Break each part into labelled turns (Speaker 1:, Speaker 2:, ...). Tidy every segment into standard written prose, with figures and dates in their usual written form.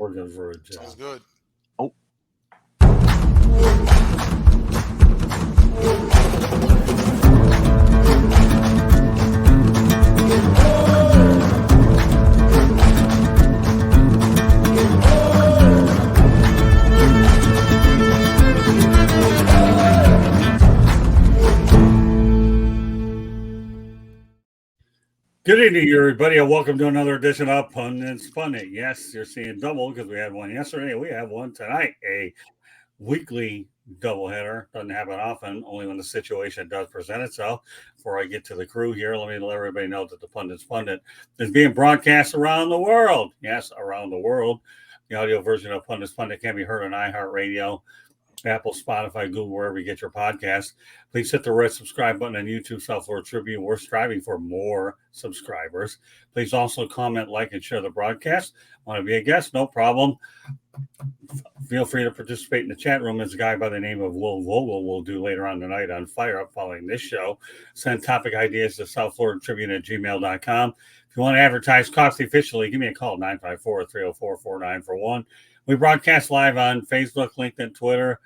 Speaker 1: we're good for it.
Speaker 2: Sounds good.
Speaker 3: Oh.
Speaker 1: Good evening, everybody, and welcome to another edition of Pundit. Yes, you're seeing double because we had one yesterday. We have one tonight, a weekly doubleheader. Doesn't happen often, only when the situation does present itself. Before I get to the crew here, let me let everybody know that the Pundit is being broadcast around the world. Yes, around the world. The audio version of Pundit can be heard on iHeartRadio, Apple, Spotify, Google, wherever you get your podcasts. Please hit the red subscribe button on YouTube, South Florida Tribune. We're striving for more subscribers. Please also comment, like, and share the broadcast. Want to be a guest? No problem. Feel free to participate in the chat room. As a guy by the name of Will Vogel will do later on tonight on Fire Up following this show. Send topic ideas to South Florida Tribune at gmail.com. If you want to advertise cost efficiently, give me a call, 954-304-4941. We broadcast live on Facebook, LinkedIn, Twitter,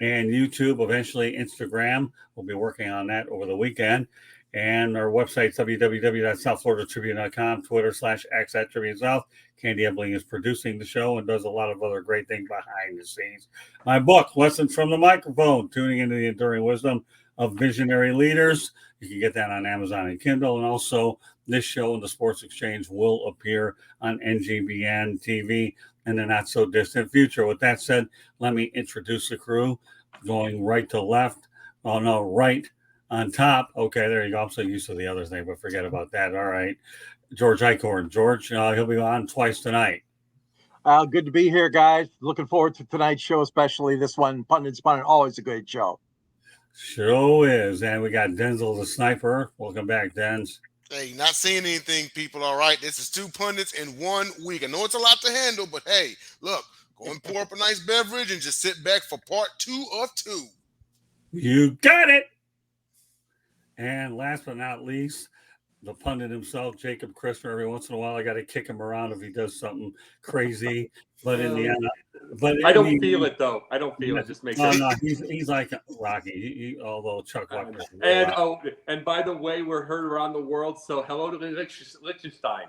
Speaker 1: and YouTube, eventually Instagram. We'll be working on that over the weekend. And our website, www.southfloridatribune.com, Twitter/X at Tribune South. Candy Ebling is producing the show and does a lot of other great things behind the scenes. My book, Lessons from the Microphone, Tuning into the Enduring Wisdom of Visionary Leaders. You can get that on Amazon and Kindle. And also, this show and the Sports Exchange will appear on NGBN TV in the not-so-distant future. With that said, let me introduce the crew, going right to left. Oh, no, right on top. Okay, there you go. I'm so used to the other thing, but forget about that. All right. George Eichhorn. George, he'll be on twice tonight.
Speaker 3: Good to be here, guys. Looking forward to tonight's show, especially this one. Pundit, always a great show.
Speaker 1: Sure is. And we got Denzel the Sniper. Welcome back, Denz.
Speaker 2: Hey, not seeing anything, people. All right, this is two pundits in 1 week. I know it's a lot to handle, but hey, look, go and pour up a nice beverage and just sit back for part 2 of 2.
Speaker 1: You got it. And last but not least, the pundit himself, Jacob Christopher. Every once in a while, I got to kick him around if he does something crazy. But in the end,
Speaker 4: I don't feel it though. I don't feel it. Just make sure.
Speaker 1: No, he's like Rocky. Although Chuck Wagner.
Speaker 4: And by the way, we're heard around the world. So hello to Liechtenstein.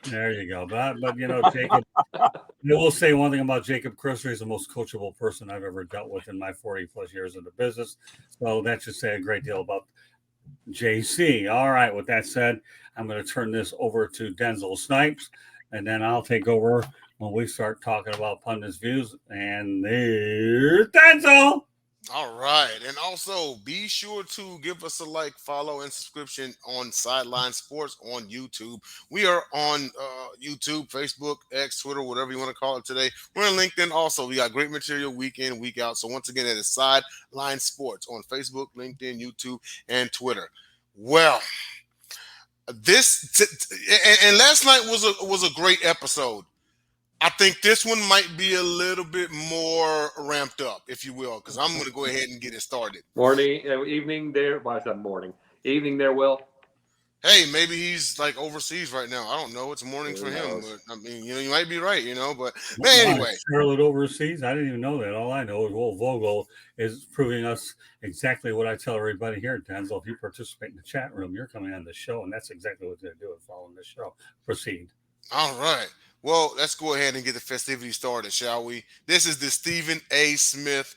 Speaker 1: There you go. But you know, Jacob. I will say one thing about Jacob Christopher. He's the most coachable person I've ever dealt with in my 40 plus years in the business. So that should say a great deal about JC. All right. With that said, I'm going to turn this over to Denzel Snipes, and then I'll take over when we start talking about pundits' views. And there's Denzel.
Speaker 2: All right. And also be sure to give us a like, follow, and subscription on Sideline Sports on YouTube. We are on YouTube, Facebook, X, Twitter, whatever you want to call it today. We're on LinkedIn also. We got great material week in, week out. So once again, that is Sideline Sports on Facebook, LinkedIn, YouTube, and Twitter. Well, and last night was a great episode. I think this one might be a little bit more ramped up, if you will, because I'm going to go ahead and get it started.
Speaker 4: Evening there. Why is that morning? Evening there, Will.
Speaker 2: Hey, maybe he's like overseas right now. I don't know. It's morning for him, but I mean, you might be right, But anyway,
Speaker 1: Charlotte overseas. I didn't even know that. All I know is Will Vogel is proving us exactly what I tell everybody here, Denzel. If you participate in the chat room, you're coming on the show, and that's exactly what they're doing following the show. Proceed.
Speaker 2: All right. Well, let's go ahead and get the festivities started, shall we? This is the Stephen A. Smith,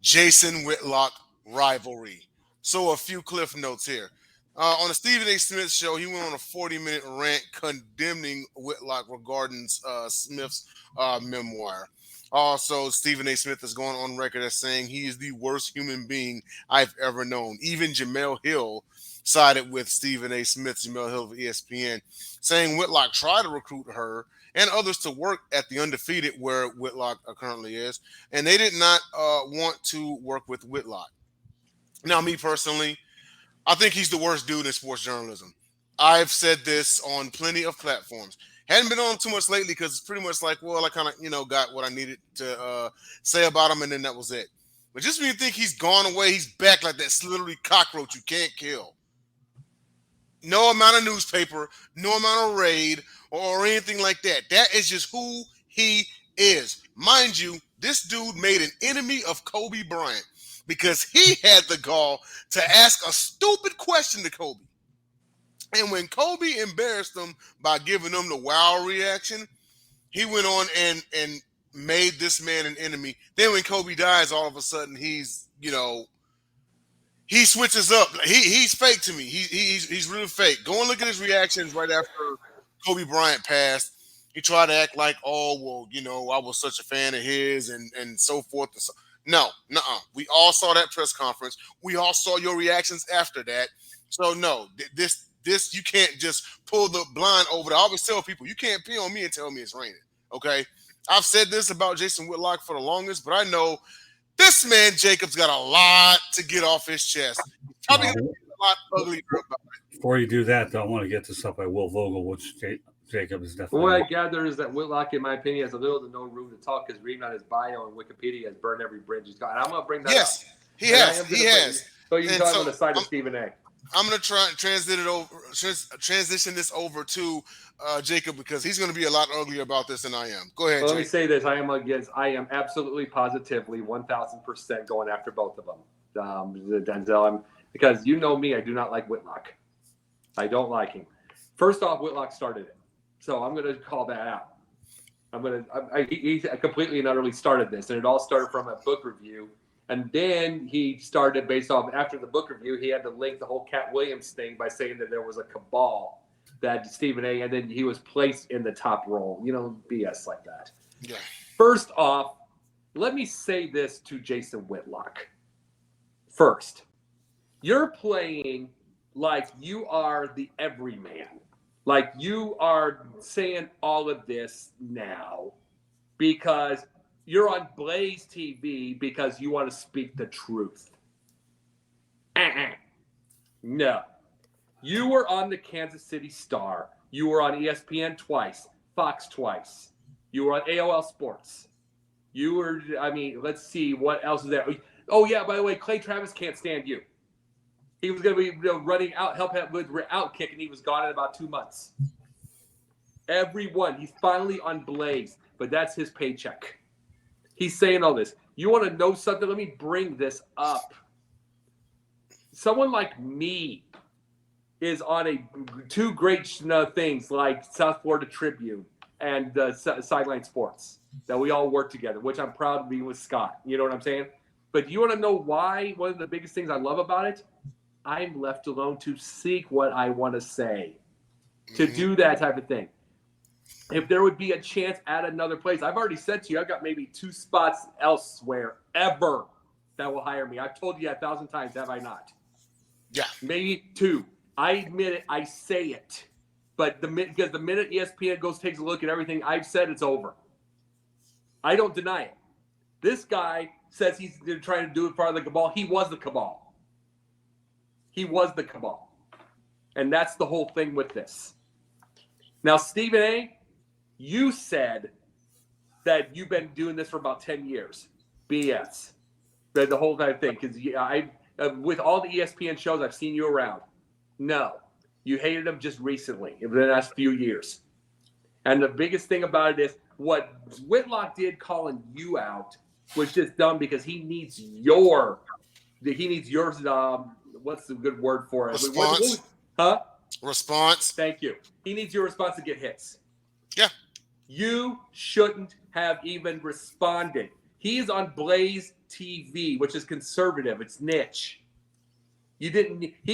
Speaker 2: Jason Whitlock rivalry. So a few cliff notes here. On the Stephen A. Smith show, he went on a 40-minute rant condemning Whitlock regarding Smith's memoir. Also, Stephen A. Smith is going on record as saying he is the worst human being I've ever known. Even Jamelehill sided with Stephen A. Smith, Jamelehill of ESPN, saying Whitlock tried to recruit her and others to work at the Undefeated, where Whitlock currently is, and they did not want to work with Whitlock. Now, me personally, I think he's the worst dude in sports journalism. I've said this on plenty of platforms. Hadn't been on too much lately because it's pretty much like, well, I kind of, got what I needed to say about him, and then that was it. But just when you think he's gone away, he's back like that slithery cockroach you can't kill. No amount of newspaper, no amount of raid, or anything like that. That is just who he is. Mind you, this dude made an enemy of Kobe Bryant because he had the gall to ask a stupid question to Kobe. And when Kobe embarrassed him by giving him the wow reaction, he went on and made this man an enemy. Then when Kobe dies, all of a sudden he's, he switches up. He's fake to me. He's really fake. Go and look at his reactions right after Kobe Bryant passed. He tried to act like, oh, well, I was such a fan of his and so forth. And so. No, nuh-uh. We all saw that press conference. We all saw your reactions after that. So no, this you can't just pull the blind over. I always tell people, you can't pee on me and tell me it's raining. Okay, I've said this about Jason Whitlock for the longest, but I know this man Jacob's got a lot to get off his chest. Probably a lot uglier about it.
Speaker 1: Before you do that, though, I want to get this up by Will Vogel, which Jacob is definitely.
Speaker 4: What I gather is that Whitlock, in my opinion, has a little to no room to talk because reading on his bio on Wikipedia has burned every bridge he's got. And I'm going to bring that up.
Speaker 2: Yes, he has.
Speaker 4: So you can talk on the side of Stephen A.
Speaker 2: I'm going to try and transition this over to Jacob because he's going to be a lot uglier about this than I am. Go ahead,
Speaker 4: Let me say this. I am absolutely positively 1,000% going after both of them. Denzel, because you know me, I do not like Whitlock. I don't like him. First off, Whitlock started it. So I'm going to call that out. He completely and utterly started this. And it all started from a book review. And then he started based off, after the book review, he had to link the whole Cat Williams thing by saying that there was a cabal that Stephen A. And then he was placed in the top role. BS like that.
Speaker 2: Yeah.
Speaker 4: First off, let me say this to Jason Whitlock. First, you're playing like you are the everyman. Like you are saying all of this now because you're on Blaze TV because you want to speak the truth. No. You were on the Kansas City Star. You were on ESPN twice, Fox twice. You were on AOL Sports. You were, let's see, what else is there? Oh, yeah, by the way, Clay Travis can't stand you. He was going to be running out, help him with out kick, and he was gone in about 2 months. Everyone, he's finally on Blaze, but that's his paycheck. He's saying all this. You want to know something? Let me bring this up. Someone like me is on two great things like South Florida Tribune and Sideline Sports that we all work together, which I'm proud to be with Scott. You know what I'm saying? But you want to know why? One of the biggest things I love about it, I'm left alone to seek what I want to say, to do that type of thing. If there would be a chance at another place, I've already said to you, I've got maybe 2 spots elsewhere ever that will hire me. I've told you 1,000 times, have I not?
Speaker 2: Yeah.
Speaker 4: Maybe 2. I admit it. I say it. But because the minute ESPN takes a look at everything I've said, it's over. I don't deny it. This guy says he's trying to do it part of the cabal. He was the cabal. He was the cabal. And that's the whole thing with this. Now, Stephen A., you said that you've been doing this for about 10 years. BS. The whole kind of thing. Because with all the ESPN shows, I've seen you around. No. You hated them just recently, in the last few years. And the biggest thing about it is what Whitlock did calling you out was just dumb because he needs your what's the good word for it?
Speaker 2: Response.
Speaker 4: Huh?
Speaker 2: Response.
Speaker 4: Thank you. He needs your response to get hits.
Speaker 2: Yeah.
Speaker 4: You shouldn't have even responded. He's on Blaze TV, which is conservative. It's niche. He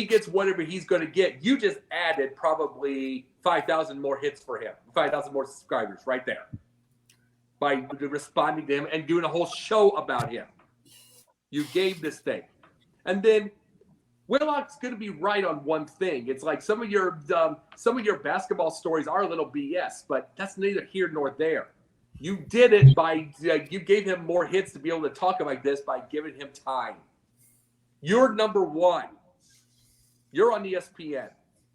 Speaker 4: gets whatever he's going to get. You just added probably 5,000 more hits for him, 5,000 more subscribers right there by responding to him and doing a whole show about him. You gave this thing. And then Whitlock's going to be right on one thing. It's like some of your basketball stories are a little BS, but that's neither here nor there. You did it by you gave him more hits to be able to talk like this by giving him time. You're number one. You're on ESPN.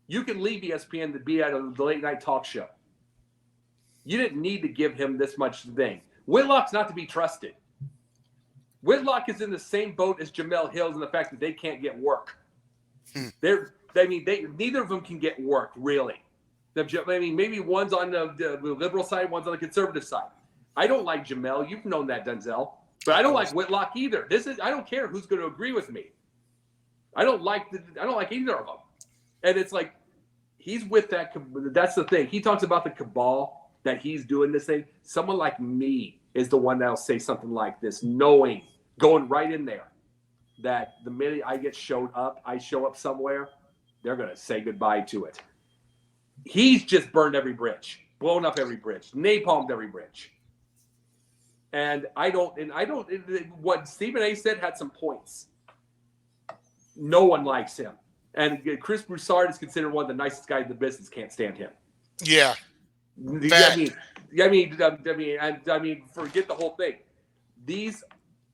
Speaker 4: You can leave ESPN to be at a late night talk show. You didn't need to give him this much thing. Whitlock's not to be trusted. Whitlock is in the same boat as Jamelehill in the fact that they can't get work. Neither of them can get work, really. Maybe one's on the liberal side, one's on the conservative side. I don't like Jamel. You've known that, Denzel. But I don't like Whitlock either. I don't care who's going to agree with me. I don't like either of them. And it's like, he's with that. That's the thing. He talks about the cabal that he's doing this thing. Someone like me is the one that'll say something like this, knowing, going right in there, that the minute I show up somewhere, they're going to say goodbye to it. He's just burned every bridge, blown up every bridge, napalmed every bridge. And what Stephen A said had some points. No one likes him. And Chris Broussard is considered one of the nicest guys in the business. Can't stand him.
Speaker 2: Yeah.
Speaker 4: I mean, forget the whole thing. These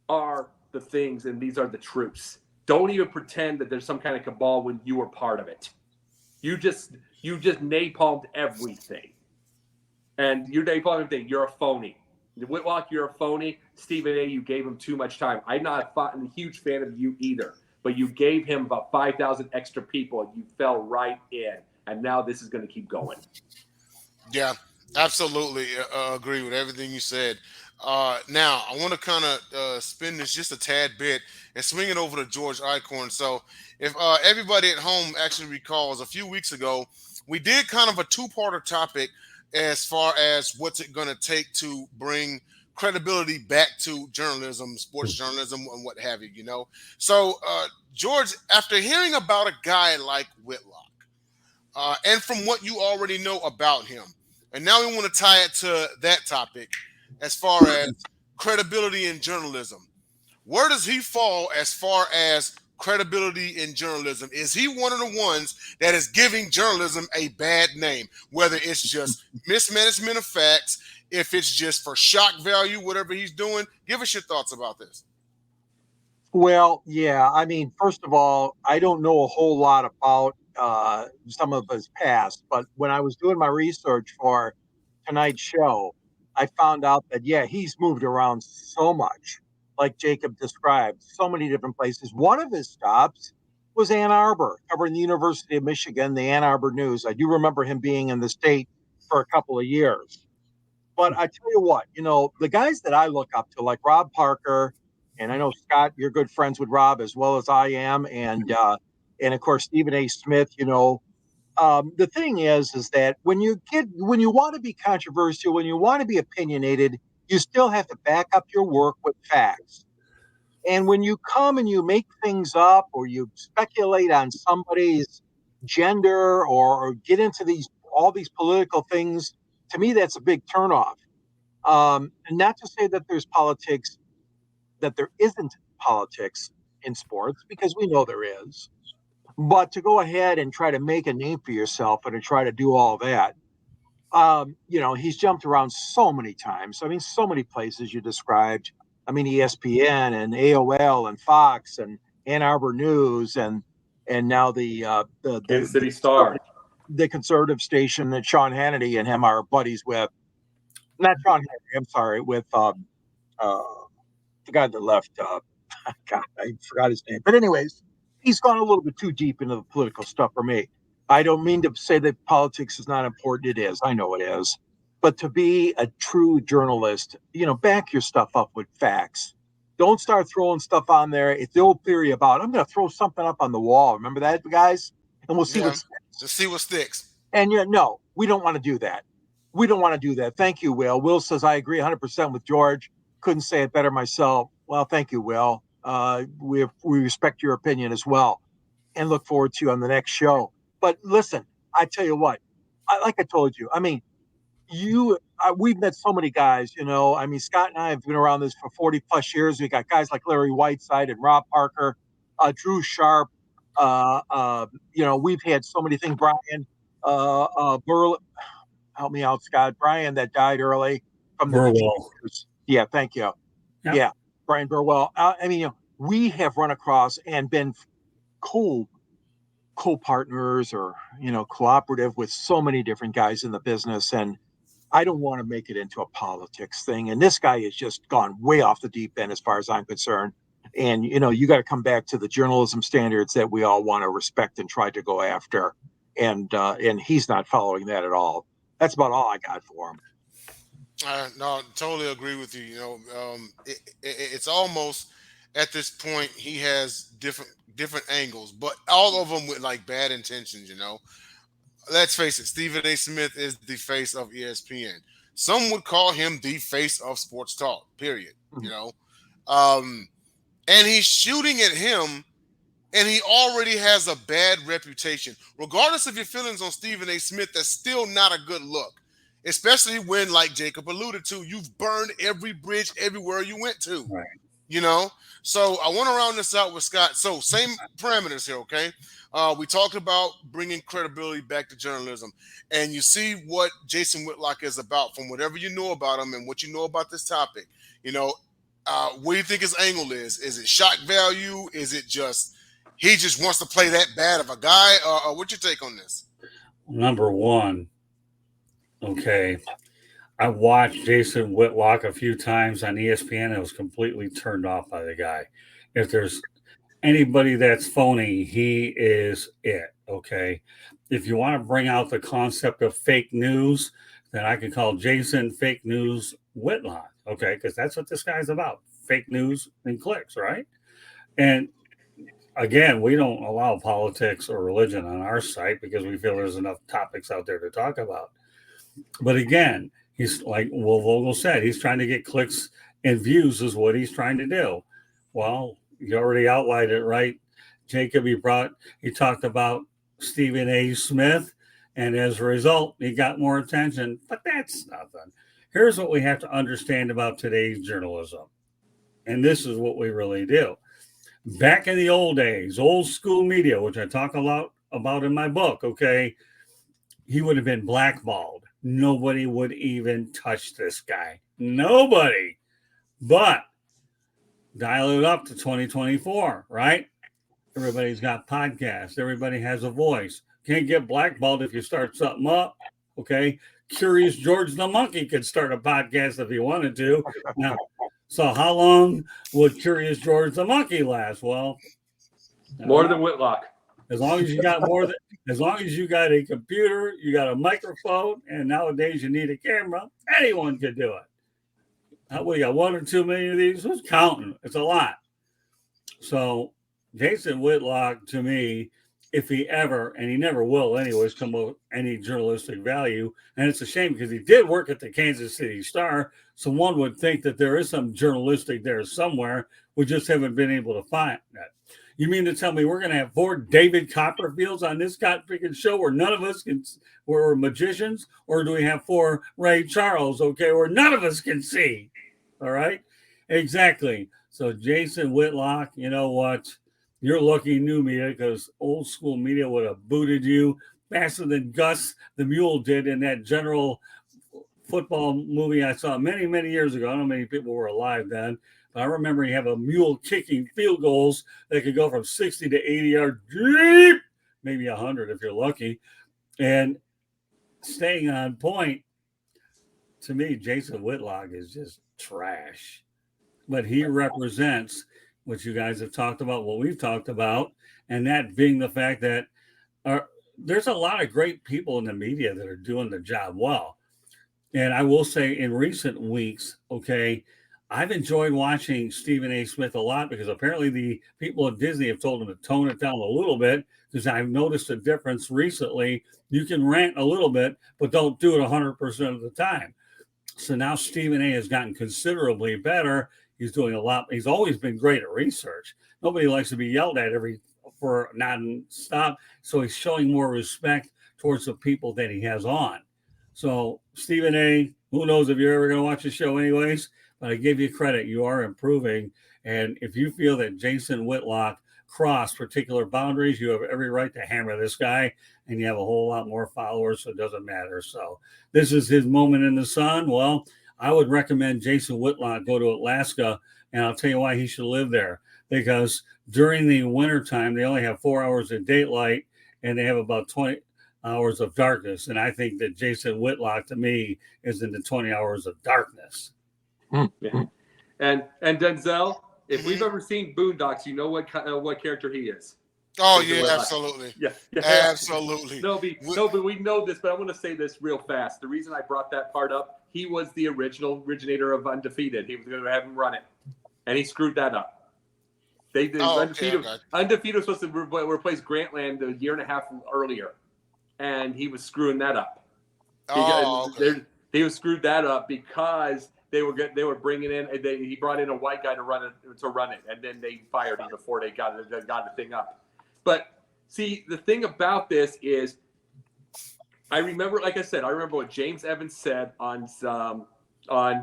Speaker 4: are the things, and these are the truths. Don't even pretend that there's some kind of cabal when you were part of it. You just napalmed everything. And you napalmed everything. You're a phony. Whitlock, you're a phony. Stephen A, you gave him too much time. I'm not a huge fan of you either. But you gave him about 5,000 extra people, and you fell right in. And now this is going to keep going.
Speaker 2: Yeah, absolutely agree with everything you said. Now, I want to kind of spin this just a tad bit and swing it over to George Eichhorn. So if everybody at home actually recalls, a few weeks ago, we did kind of a two-parter topic as far as what's it going to take to bring credibility back to journalism, sports journalism, and what have you, you know. So, George, after hearing about a guy like Whitlock, and from what you already know about him, and now we want to tie it to that topic as far as credibility in journalism. Where does he fall as far as credibility in journalism? Is he one of the ones that is giving journalism a bad name, whether it's just mismanagement of facts, if it's just for shock value, whatever he's doing? Give us your thoughts about this.
Speaker 3: Well, yeah. I mean, first of all, I don't know a whole lot about some of his past, but when I was doing my research for tonight's show, I found out that, yeah, he's moved around so much, like Jacob described, so many different places. One of his stops was Ann Arbor, covering the University of Michigan, the Ann Arbor News. I do remember him being in the state for a couple of years. But I tell you what, you know, the guys that I look up to, like Rob Parker, and I know, Scott, you're good friends with Rob as well as I am, and of course Stephen A. Smith. You know, the thing is that when you want to be controversial, when you want to be opinionated, you still have to back up your work with facts. And when you come and you make things up, or you speculate on somebody's gender, or get into all these political things, to me that's a big turnoff. And not to say that there's politics, that there isn't politics in sports, because we know there is. But to go ahead and try to make a name for yourself and to try to do all that, you know, he's jumped around so many times. I mean, so many places you described. I mean, ESPN and AOL and Fox and Ann Arbor News and now the
Speaker 4: Kansas City Star,
Speaker 3: the conservative station that Sean Hannity and him are buddies with. Not Sean Hannity, I'm sorry, with the guy that left. God, I forgot his name. But anyways, he's gone a little bit too deep into the political stuff for me. I don't mean to say that politics is not important. It is. I know it is. But to be a true journalist, you know, back your stuff up with facts. Don't start throwing stuff on there. It's the old theory about, I'm going to throw something up on the wall. Remember that, guys? And we'll see what sticks.
Speaker 2: To see what sticks.
Speaker 3: And no, we don't want to do that. We don't want to do that. Thank you, Will. Will says, I agree 100% with George. Couldn't say it better myself. Well, thank you, Will. We respect your opinion as well, and look forward to you on the next show. But listen, I tell you what, like I told you, I mean, we've met so many guys, you know. I mean, Scott and I have been around this for 40 plus years. We got guys like Larry Whiteside and Rob Parker, Drew Sharp. You know, we've had so many things. Brian Burl, help me out, Scott. Brian that died early from the
Speaker 1: Burwell.
Speaker 3: Yeah, thank you. Yeah, Brian Burwell. I mean, you know, we have run across and been co-partners, or, you know, cooperative with so many different guys in the business. And I don't want to make it into a politics thing. And this guy has just gone way off the deep end as far as I'm concerned. And, you know, you got to come back to the journalism standards that we all want to respect and try to go after. And he's not following that at all. That's about all I got for him.
Speaker 2: No, totally agree with you. It's almost at this point he has different angles, but all of them with like bad intentions. Let's face it, Stephen A. Smith is the face of ESPN. Some would call him the face of sports talk. Period. Um, and he's shooting at him, and he already has a bad reputation. Regardless of your feelings on Stephen A. Smith, that's still not a good look. Especially when, like Jacob alluded to, you've burned every bridge everywhere you went to.
Speaker 1: Right.
Speaker 2: So I want to round this out with Scott. So same parameters here, okay? We talked about bringing credibility back to journalism, and you see what Jason Whitlock is about from whatever you know about him and what you know about this topic. What do you think his angle is? Is it shock value? Is it just he just wants to play that bad of a guy? What's your take on this?
Speaker 1: Number one, okay, I watched Jason Whitlock a few times on ESPN. I was completely turned off by the guy. If there's anybody that's phony, he is it. Okay. If you want to bring out the concept of fake news, then I can call Jason Fake News Whitlock. Okay. Because that's what this guy's about, fake news and clicks, right? And again, we don't allow politics or religion on our site because we feel there's enough topics out there to talk about. But again, he's like Will Vogel said, he's trying to get clicks and views is what he's trying to do. Well, you already outlined it, right? Jacob, he talked about Stephen A. Smith, and as a result, he got more attention, but that's nothing. Here's what we have to understand about today's journalism. And this is what we really do. Back in the old days, old school media, which I talk a lot about in my book, okay, he would have been blackballed. Nobody would even touch this guy. Nobody. But dial it up to 2024, right? Everybody's got podcasts. Everybody has a voice. Can't get blackballed if you start something up, okay? Curious George the Monkey could start a podcast if he wanted to. Now, so how long would Curious George the Monkey last? Well,
Speaker 4: more than Whitlock.
Speaker 1: As long as you got a computer, you got a microphone, and nowadays you need a camera, anyone could do it. We got 1 or 2 million of these. Who's counting? It's a lot. So Jason Whitlock, to me, if he ever, and he never will anyways, come up with any journalistic value, and it's a shame because he did work at the Kansas City Star, so one would think that there is some journalistic there somewhere. We just haven't been able to find that. You mean to tell me we're going to have 4 David Copperfields on this freaking show where none of us we're magicians? Or do we have 4 Ray Charles, okay, where none of us can see? All right? Exactly. So Jason Whitlock, you know what? You're lucky new media because old school media would have booted you faster than Gus the Mule did in that General football movie I saw many, many years ago. I don't know how many people were alive then. I remember you have a mule kicking field goals that could go from 60 to 80 yards deep, maybe 100 if you're lucky. And staying on point, to me, Jason Whitlock is just trash. But he represents what you guys have talked about, what we've talked about, and that being the fact that there's a lot of great people in the media that are doing the job well. And I will say in recent weeks, okay, I've enjoyed watching Stephen A. Smith a lot because apparently the people at Disney have told him to tone it down a little bit because I've noticed a difference recently. You can rant a little bit, but don't do it 100% of the time. So now Stephen A. has gotten considerably better. He's doing a lot. He's always been great at research. Nobody likes to be yelled at for non-stop. So he's showing more respect towards the people that he has on. So Stephen A., who knows if you're ever going to watch the show anyways, but I give you credit. You are improving. And if you feel that Jason Whitlock crossed particular boundaries, you have every right to hammer this guy, and you have a whole lot more followers, so it doesn't matter. So this is his moment in the sun. Well, I would recommend Jason Whitlock go to Alaska, and I'll tell you why he should live there. Because during the wintertime, they only have 4 hours of daylight, and they have about 20 hours of darkness. And I think that Jason Whitlock, to me, is in the 20 hours of darkness.
Speaker 4: Yeah. And Denzel, if we've ever seen Boondocks, you know what character he is.
Speaker 2: Oh
Speaker 4: Jason
Speaker 2: yeah,
Speaker 4: Whitlock.
Speaker 2: absolutely.
Speaker 4: Yeah.
Speaker 2: Absolutely.
Speaker 4: No, but we know this, but I want to say this real fast. The reason I brought that part up, he was the originator of Undefeated. He was going to have him run it, and he screwed that up. They did Undefeated.
Speaker 2: Okay.
Speaker 4: Undefeated was supposed to replace Grantland a year and a half earlier, and he was screwing that up. He was screwed that up because they were bringing in. He brought in a white guy to run it, and then they fired him before they got the thing up. But see, the thing about this is, I remember, like I said, what James Evans said on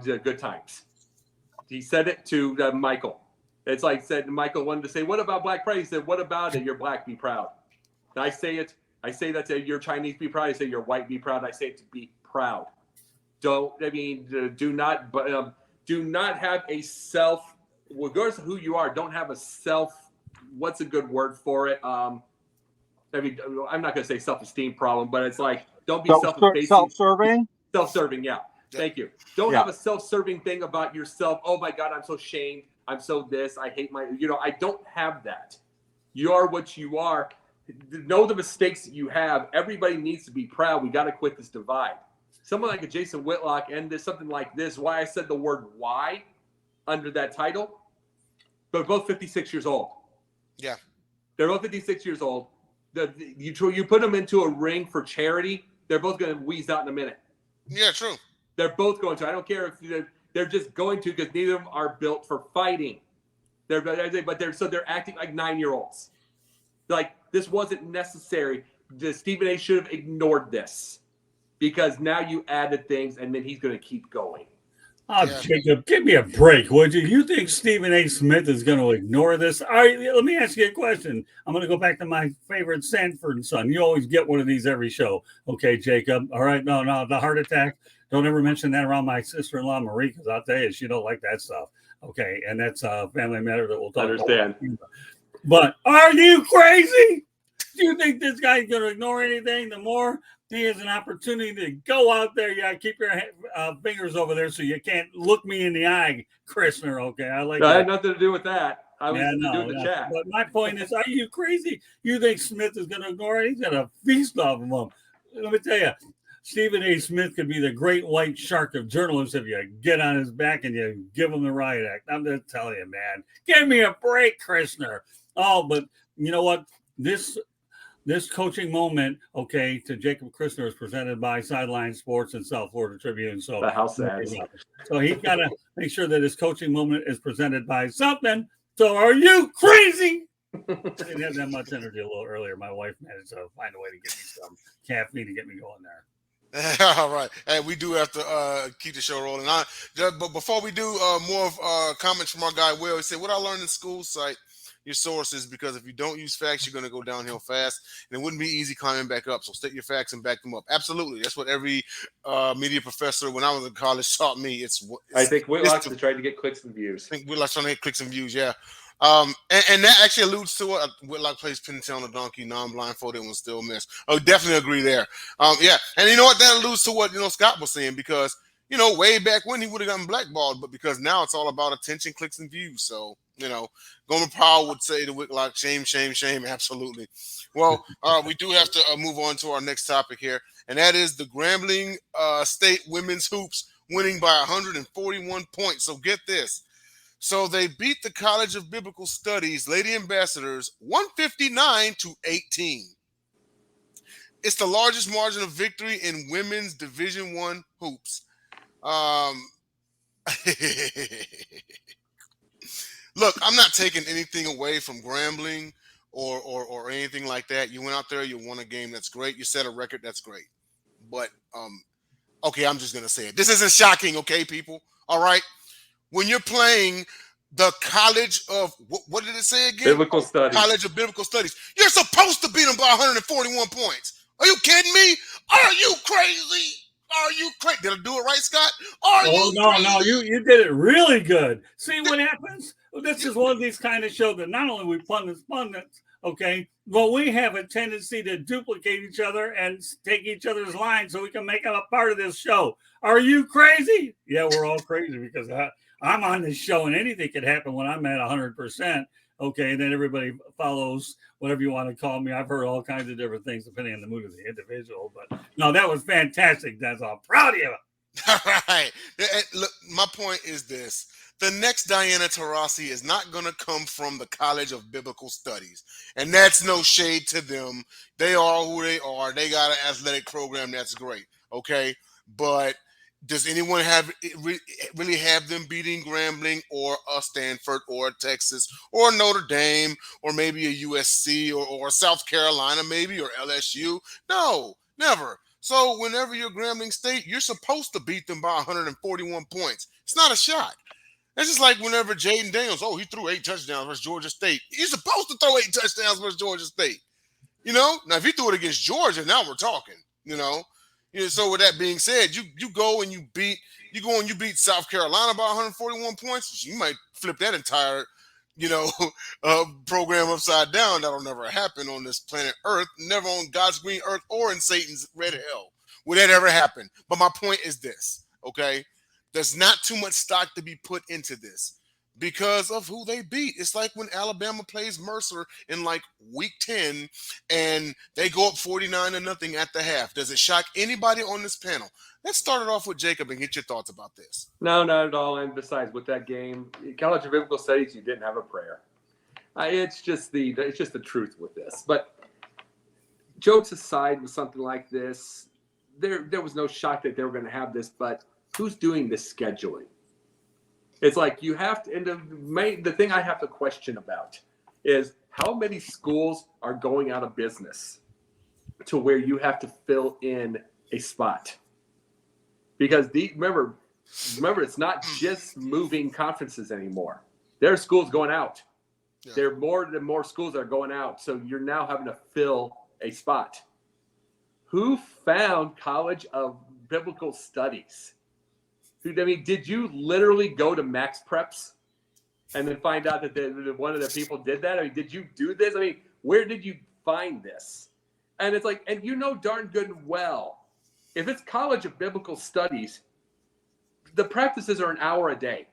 Speaker 4: Good Times. He said it to Michael. It's like Michael wanted to say, "What about Black Pride?" He said, "What about it? You're Black, be proud." And I say that to you're Chinese, be proud. I say you're white, be proud. I say it to be proud. Do not have a self, regardless of who you are, don't have a self. What's a good word for it? I'm not going to say self-esteem problem, but it's like, don't be
Speaker 3: self-serving.
Speaker 4: Self-serving, yeah. Thank you. Don't have a self-serving thing about yourself. Oh my God, I'm so ashamed. I'm so this. I hate I don't have that. You are what you are. Know the mistakes that you have. Everybody needs to be proud. We got to quit this divide. Someone like a Jason Whitlock and there's something like this, why I said the word why under that title, they're both 56 years old.
Speaker 2: Yeah.
Speaker 4: They're both 56 years old. You put them into a ring for charity, they're both going to wheeze out in a minute.
Speaker 2: Yeah, true.
Speaker 4: They're both going to. I don't care if they're just going to, because neither of them are built for fighting. They're acting like 9-year-olds. Like, this wasn't necessary. Stephen A. should have ignored this, because now you added things, and then he's going to keep going.
Speaker 1: Oh, yeah. Jacob, give me a break, would you? You think Stephen A. Smith is going to ignore this? All right, let me ask you a question. I'm going to go back to my favorite Sanford and Son. You always get one of these every show. Okay, Jacob. All right, no, the heart attack. Don't ever mention that around my sister-in-law, Marie, because I'll tell you, she don't like that stuff. Okay, and that's a family matter that we'll talk about. But are you crazy? Do you think this guy's going to ignore anything? The more he has an opportunity to go out there, you got to keep your fingers over there so you can't look me in the eye, Christner. Okay, I like that.
Speaker 4: I had nothing to do with that. I was doing the chat.
Speaker 1: But my point is, are you crazy? You think Smith is going to ignore it? He's going to feast off of him. Let me tell you, Stephen A. Smith could be the great white shark of journalists if you get on his back and you give him the riot act. I'm just telling you, man. Give me a break, Christner. Oh, but you know what? This coaching moment, okay, to Jacob Christner is presented by Sideline Sports and South Florida Tribune. So
Speaker 4: how sad.
Speaker 1: So he's got to make sure that his coaching moment is presented by something. So are you crazy? I didn't have that much energy a little earlier. My wife managed to find a way to get me some caffeine to get me going there.
Speaker 2: All right. Hey, we do have to keep the show rolling on. But before we do, more comments from our guy Will. He said, "What I learned in school, cite your sources, because if you don't use facts, you're going to go downhill fast, and it wouldn't be easy climbing back up. So state your facts and back them up." Absolutely. That's what every media professor when I was in college taught me.
Speaker 4: I think Whitlock's trying to get clicks and views.
Speaker 2: I think Whitlock's trying to get clicks and views, yeah. And that actually alludes to what Whitlock plays Pundit on a donkey, non-blindfolded, and will still miss. I would definitely agree there. Yeah, and you know what? That alludes to what Scott was saying, because way back when he would have gotten blackballed, but because now it's all about attention, clicks, and views. So gomerpyle would say to Whitlock, shame, shame, shame. Absolutely. Well, we do have to move on to our next topic here, and that is the Grambling State women's hoops winning by 141 points. So get this. So they beat the College of Biblical Studies Lady Ambassadors 159-18. It's the largest margin of victory in women's Division I hoops. Look, I'm not taking anything away from Grambling or anything like that. You went out there, you won a game, that's great. You set a record, that's great. But okay, I'm just gonna say it. This isn't shocking, okay, people. All right. When you're playing the College of, what did it say again?
Speaker 4: Biblical Studies.
Speaker 2: College of Biblical Studies. You're supposed to beat them by 141 points. Are you kidding me? Are you crazy? Are you crazy? Did I do it right, Scott?
Speaker 1: No, you did it really good. See what happens? Well, this is one of these kind of shows that not only we pundits, Okay. Well, we have a tendency to duplicate each other and take each other's lines so we can make them a part of this show. Are you crazy? Yeah, we're all crazy because I'm on this show and anything could happen when I'm at 100%. Okay. And then everybody follows whatever you want to call me. I've heard all kinds of different things depending on the mood of the individual. But no, that was fantastic. That's all. Proud of you.
Speaker 2: All right. Look, my point is this. The next Diana Taurasi is not going to come from the College of Biblical Studies. And that's no shade to them. They are who they are. They got an athletic program that's great. Okay. But does anyone really have them beating Grambling or a Stanford or a Texas or Notre Dame or maybe a USC or South Carolina maybe or LSU? No, never. So whenever you're Grambling State, you're supposed to beat them by 141 points. It's not a shot. It's just like whenever Jaden Daniels, he threw 8 touchdowns versus Georgia State. He's supposed to throw 8 touchdowns versus Georgia State. Now if he threw it against Georgia, now we're talking. So with that being said, you go and you beat South Carolina by 141 points. You might flip that entire program upside down. That'll never happen on this planet Earth, never on God's green earth or in Satan's red hell. Would that ever happen? But my point is this, okay? There's not too much stock to be put into this because of who they beat. It's like when Alabama plays Mercer in like week 10 and they go up 49-0 at the half. Does it shock anybody on this panel? Let's start it off with Jacob and get your thoughts about this.
Speaker 4: No, not at all. And besides, with that game, College of Biblical Studies, you didn't have a prayer. It's just the truth with this. But jokes aside, with something like this, there was no shock that they were going to have this. But who's doing this scheduling? It's like you have to. And the thing I have to question about is how many schools are going out of business to where you have to fill in a spot. Because remember, it's not just moving conferences anymore. There are schools going out. Yeah. There are more schools that are going out. So you're now having to fill a spot. Who found College of Biblical Studies? Did you literally go to Max Preps and then find out that one of the people did that? Did you do this? Where did you find this? And it's like, and darn good and well, if it's College of Biblical Studies, the practices are an hour a day.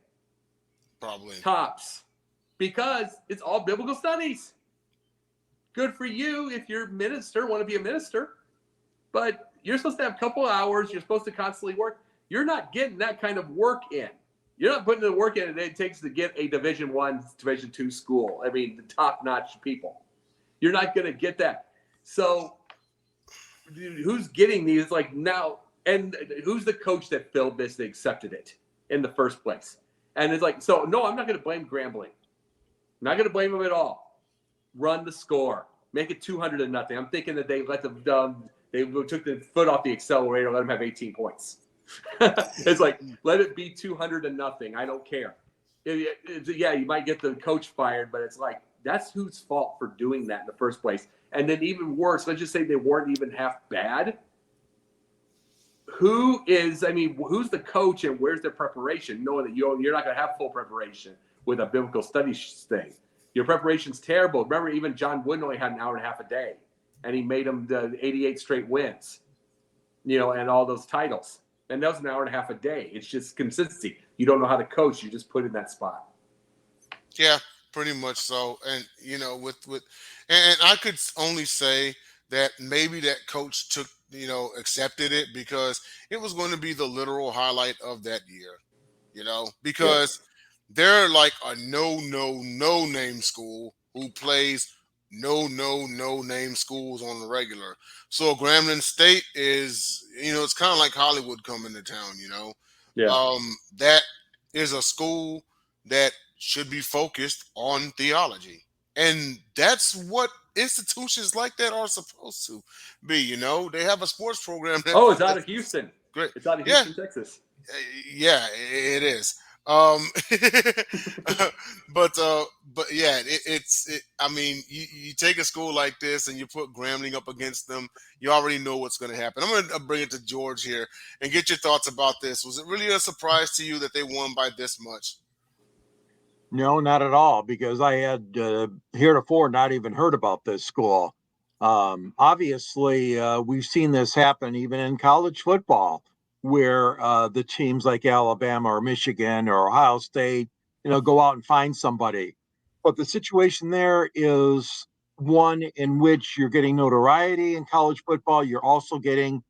Speaker 2: Probably.
Speaker 4: Tops. Because it's all biblical studies. Good for you if you're a minister, want to be a minister. But you're supposed to have a couple of hours. You're supposed to constantly work. You're not getting that kind of work in. You're not putting the work in it takes to get a Division I, Division II school. The top-notch people. You're not going to get that. So who's getting these now? And who's the coach that filled this, that accepted it in the first place? And it's like, so no, I'm not going to blame Grambling. I'm not going to blame them at all. Run the score. Make it 200-0. I'm thinking that they let them they took the foot off the accelerator, let them have 18 points. It's like, let it be 200-0. I don't care. Yeah, you might get the coach fired, but it's like, that's whose fault for doing that in the first place. And then even worse, let's just say they weren't even half bad. Who's the coach and where's their preparation? Knowing that you're not going to have full preparation with a biblical studies thing. Your preparation's terrible. Remember, even John Wooden only had an hour and a half a day, and he made them the 88 straight wins, and all those titles. And that was an hour and a half a day. It's just consistency. You don't know how to coach. You just put in that spot.
Speaker 2: Yeah, pretty much so. And, and I could only say that maybe that coach accepted it because it was going to be the literal highlight of that year, because they're like a no name school who plays no name schools on the regular. So Grambling State is, it's kind of like Hollywood coming to town,
Speaker 4: Yeah.
Speaker 2: That is a school that should be focused on theology. And that's what institutions like that are supposed to be, They have a sports program.
Speaker 4: It's out of Houston.
Speaker 2: Great.
Speaker 4: It's out of Houston, Texas.
Speaker 2: Yeah, it is. But yeah, you take a school like this and you put Grambling up against them, you already know what's going to happen. I'm going to bring it to George here and get your thoughts about this. Was it really a surprise to you that they won by this much?
Speaker 3: No, not at all, because I had heretofore not even heard about this school. Obviously, we've seen this happen even in college football, where the teams like Alabama or Michigan or Ohio State, go out and find somebody. But the situation there is one in which you're getting notoriety in college football. You're also getting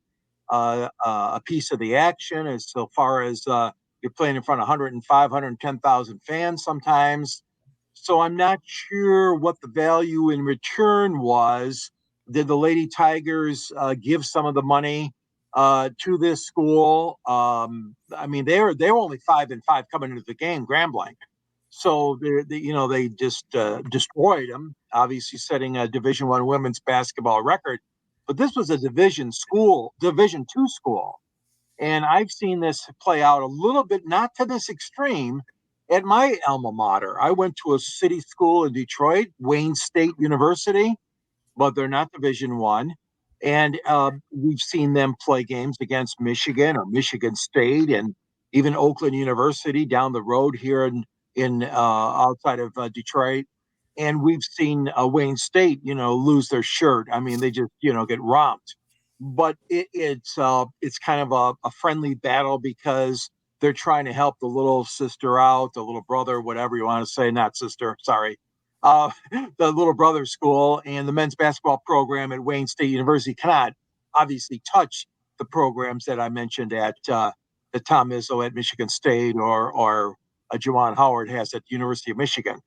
Speaker 3: a piece of the action as so far as you're playing in front of 105, 110,000 fans sometimes. So I'm not sure what the value in return was. Did the Lady Tigers give some of the money to this school? I mean, they were only 5-5 coming into the game, Grambling. So they just destroyed them, obviously setting a Division I women's basketball record. But this was a Division II school, and I've seen this play out a little bit, not to this extreme, at my alma mater. I went to a city school in Detroit, Wayne State University, but they're not Division I. And we've seen them play games against Michigan or Michigan State, and even Oakland University down the road here in outside of Detroit. And we've seen Wayne State, lose their shirt. I mean, they just get romped. But it's kind of a friendly battle because they're trying to help the little sister out, the little brother, whatever you want to say, not sister, sorry, uh, the little brother school, and the men's basketball program at Wayne State University cannot obviously touch the programs that I mentioned at Tom Izzo at Michigan State or Juwan Howard has at the University of Michigan.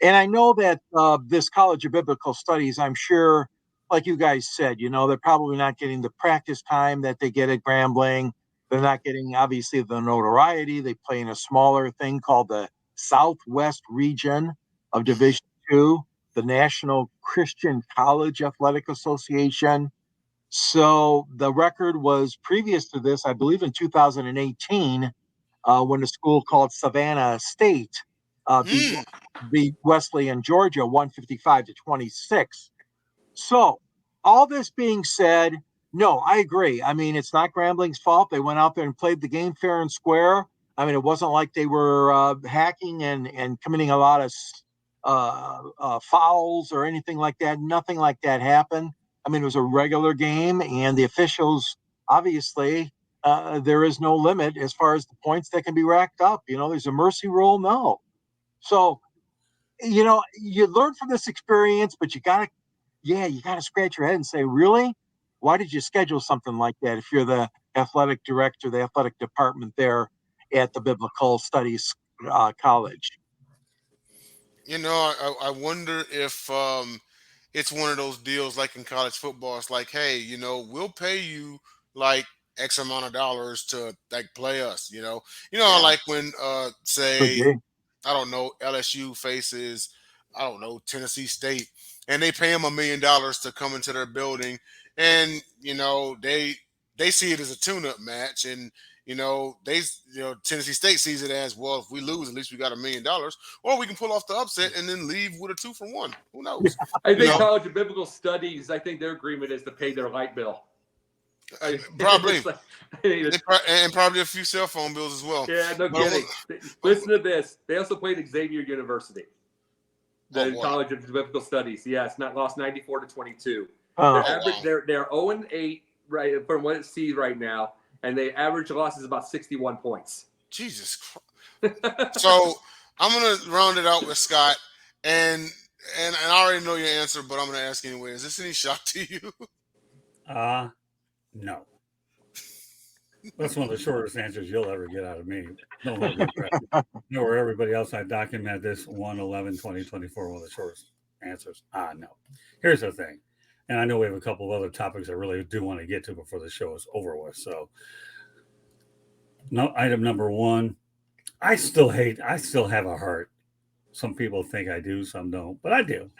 Speaker 3: And I know that this College of Biblical Studies, I'm sure, like you guys said, they're probably not getting the practice time that they get at Grambling. They're not getting, obviously, the notoriety. They play in a smaller thing called the Southwest region of Division II, the National Christian College Athletic Association. So the record was previous to this, I believe, in 2018, when a school called Savannah State
Speaker 2: Hmm.
Speaker 3: beat Wesley in Georgia 155-26. So, all this being said, no, I agree. I mean, it's not Grambling's fault. They went out there and played the game fair and square. I mean, it wasn't like they were hacking and committing a lot of fouls or anything like that. Nothing like that happened. I mean, it was a regular game, and the officials, obviously, there is no limit as far as the points that can be racked up. There's a mercy rule. No. So, you learn from this experience, but you got to scratch your head and say, really? Why did you schedule something like that if you're the athletic director, the athletic department there at the Biblical Studies College?
Speaker 2: I wonder if it's one of those deals like in college football. It's like, hey, we'll pay you like X amount of dollars to like play us.
Speaker 3: Yeah,
Speaker 2: Like when
Speaker 3: could
Speaker 2: say
Speaker 3: be.
Speaker 2: I don't know, LSU faces, I don't know, Tennessee State, and they pay them $1 million to come into their building, and they see it as a tune-up match, and Tennessee State sees it as, well, if we lose, at least we got $1 million, or we can pull off the upset and then leave with a 2-for-1. Who knows?
Speaker 4: I think
Speaker 2: You know,
Speaker 4: College of Biblical Studies, I think their agreement is to pay their light bill.
Speaker 2: probably,
Speaker 4: It's
Speaker 2: and probably a few cell phone bills as well.
Speaker 4: yeah, no
Speaker 2: But
Speaker 4: kidding. Listen to this. They also played at Xavier University,
Speaker 2: oh
Speaker 4: the
Speaker 2: boy,
Speaker 4: College of Biblical Studies. Yes, not lost 94-22.
Speaker 3: Uh,
Speaker 4: Their average,
Speaker 2: wow.
Speaker 4: they're 0-8 right from what it sees right now, and they average loss is about 61 points.
Speaker 2: Jesus Christ. So I'm gonna round it out with Scott, and I already know your answer, but I'm gonna ask anyway. Is this any shock to you?
Speaker 1: No. That's one of the shortest answers you'll ever get out of me. Don't hold your breath. Where everybody else I document this 1/11/2024, one of the shortest answers. No. Here's the thing. And I know we have a couple of other topics I really do want to get to before the show is over with. So, no, item number one, I still have a heart. Some people think I do, some don't, but I do.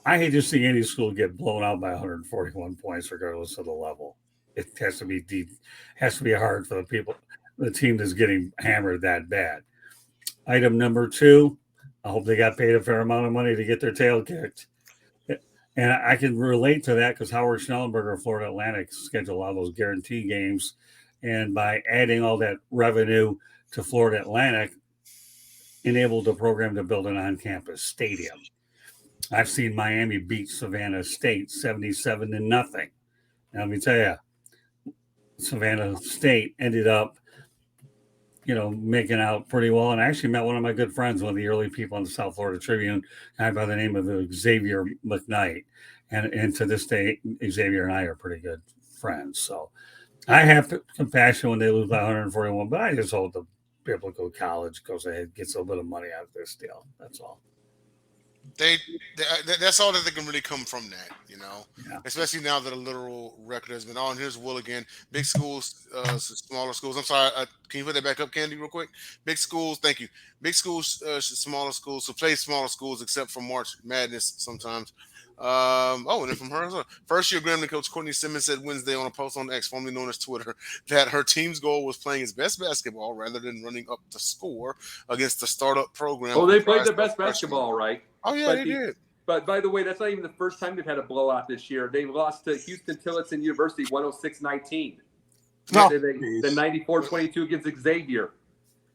Speaker 1: I hate to see any school get blown out by 141 points, regardless of the level. It has to be deep, has to be hard for the team that's getting hammered that bad. Item number two, I hope they got paid a fair amount of money to get their tail kicked. And I can relate to that because Howard Schnellenberger, Florida Atlantic, scheduled a lot of those guarantee games. And by adding all that revenue to Florida Atlantic, enabled the program to build an on-campus stadium. I've seen Miami beat Savannah State 77-0. And let me tell you, Savannah State ended up, making out pretty well. And I actually met one of my good friends, one of the early people on the South Florida Tribune, a guy by the name of Xavier McKnight. And to this day, Xavier and I are pretty good friends. So I have compassion when they lose by 141, but I just hope the biblical college goes ahead, gets a little bit of money out of this deal. That's all.
Speaker 2: That's all that they can really come from that,
Speaker 1: Yeah.
Speaker 2: especially now that a literal record has been on. Here's Will again. Big schools, smaller schools. I'm sorry. Can you put that back up, Candy, real quick? Big schools. Thank you. Big schools, smaller schools. So play smaller schools except for March Madness sometimes. And then from her, first year Grambling coach Courtney Simmons said Wednesday on a post on X, formerly known as Twitter, that her team's goal was playing its best basketball rather than running up the score against the startup program.
Speaker 4: Oh, they played their best basketball, right?
Speaker 2: Oh, yeah, they did.
Speaker 4: But by the way, that's not even the first time they've had a blowout this year. They lost to Houston Tillotson University 106-19. The 94-22 against Xavier.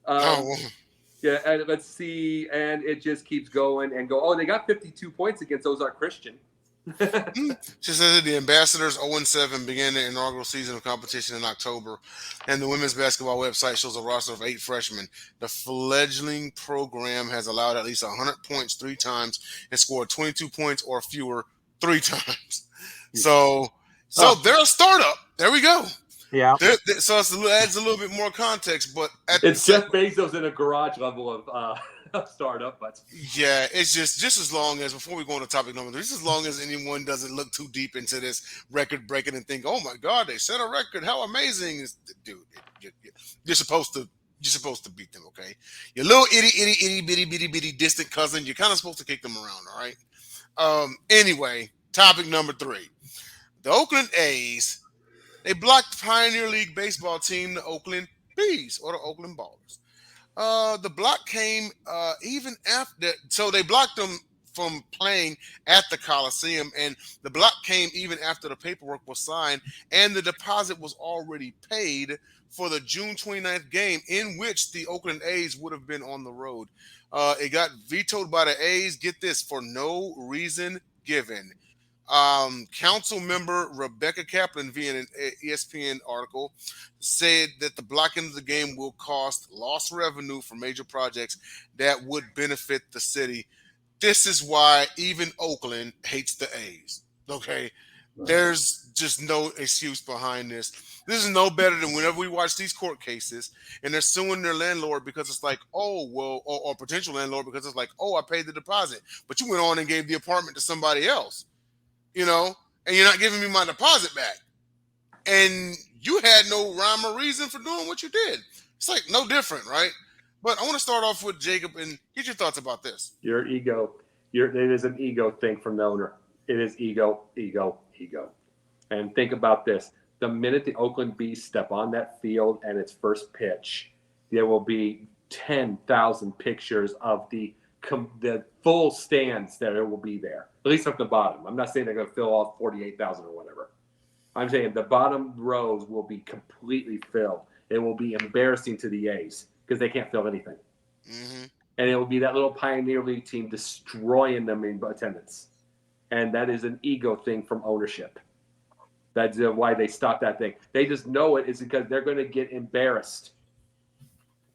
Speaker 4: Yeah, and let's see, and it just keeps going and go. Oh, they got 52 points against Ozark Christian.
Speaker 2: She says that the Ambassadors 0-7 began their inaugural season of competition in October, and the women's basketball website shows a roster of 8 freshmen. The fledgling program has allowed at least 100 points 3 times and scored 22 points or fewer 3 times. So they're a startup. There we go.
Speaker 3: Yeah.
Speaker 2: So it adds a little bit more context, but
Speaker 4: it's Jeff Bezos in a garage level of startup, but
Speaker 2: yeah, it's just as long as, before we go on to topic number 3, just as long as anyone doesn't look too deep into this record breaking and think, oh my God, they set a record, how amazing! Dude, you're supposed to beat them, okay? Your little itty bitty distant cousin, you're kind of supposed to kick them around, all right? Anyway, topic number 3, the Oakland A's. They blocked Pioneer League baseball team, the Oakland Bees, or the Oakland Ballers. The block came even after, so they blocked them from playing at the Coliseum, and the block came even after the paperwork was signed and the deposit was already paid for the June 29th game in which the Oakland A's would have been on the road. It got vetoed by the A's, get this, for no reason given. Council member Rebecca Kaplan, via an ESPN article, said that the blocking of the game will cost lost revenue for major projects that would benefit the city. This is why even Oakland hates the A's. Okay, there's just no excuse behind this. This is no better than whenever we watch these court cases and they're suing their landlord because it's like, oh, well, or potential landlord because it's like, oh, I paid the deposit, but you went on and gave the apartment to somebody else. And you're not giving me my deposit back. And you had no rhyme or reason for doing what you did. It's like no different, right? But I want to start off with Jacob and get your thoughts about this.
Speaker 4: Your ego. It is an ego thing from the owner. It is ego. And think about this. The minute the Oakland Bees step on that field and its first pitch, there will be 10,000 pictures of the full stands that it will be there, at least at the bottom. I'm not saying they're going to fill all 48,000 or whatever. I'm saying the bottom rows will be completely filled. It will be embarrassing to the A's because they can't fill anything.
Speaker 2: Mm-hmm.
Speaker 4: And it will be that little Pioneer League team destroying them in attendance. And that is an ego thing from ownership. That's why they stopped that thing. They just know it is because they're going to get embarrassed.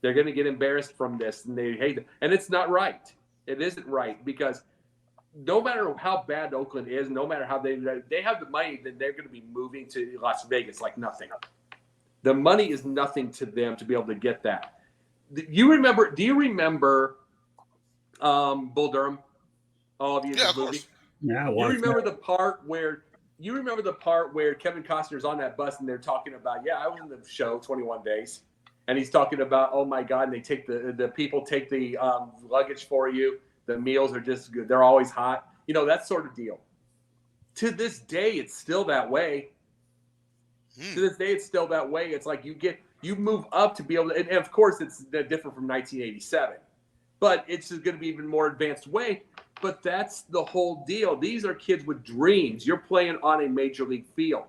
Speaker 4: They're going to get embarrassed from this, and they hate it. And it's not right. It isn't right because no matter how bad Oakland is, no matter how they have the money, then they're going to be moving to Las Vegas like nothing. The money is nothing to them to be able to get that. Do you remember Bull Durham? All of you in the movie?
Speaker 2: Course.
Speaker 1: Yeah,
Speaker 4: you remember the part where Kevin Costner's on that bus and they're talking about, I was in the show 21 Days. And he's talking about, oh my God, and they take the people take the luggage for you. The meals are just good. They're always hot. That sort of deal. To this day, it's still that way. To this day, it's still that way. It's like you move up to be able to, and of course, it's different from 1987. But it's going to be even more advanced way. But that's the whole deal. These are kids with dreams. You're playing on a major league field.